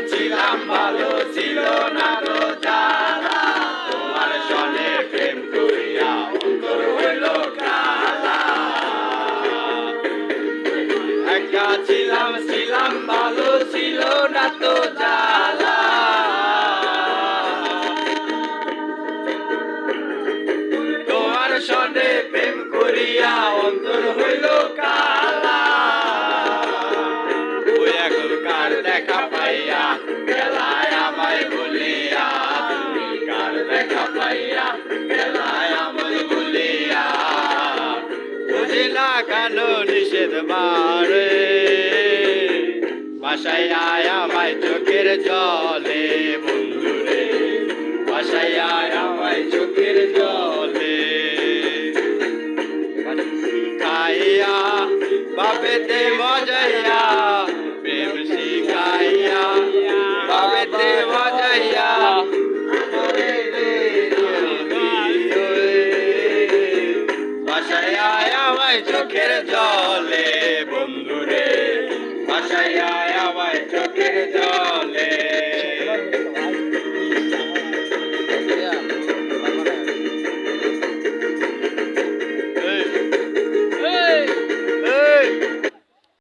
ছিলাম ভালো ছিল না তো জ্বালা তোমার সনে প্রেম করিয়া অন্তর হইল কালা একা ছিলাম ভালো ছিল না তো জ্বালা তোমার সনে প্রেম করিয়া অন্তর হইল কালা ওই এখনকার দেখা পাইয়া গেলায় আমায় বলিয়া তুমি কার দেখা পাইয়া গেলায় আমায় বলিয়া বুঝি না কেন নিষেধ মারে বাসায় আয় আমায় চোখের জলে বন্ধুরে বাসায় আয় আমায় চোখের জলে খাইয়া বাপেতে মজাইয়া প্রেম শিখাইয়া বাপেতে মজাইয়া বাসায় আয় আমায় চোখের জল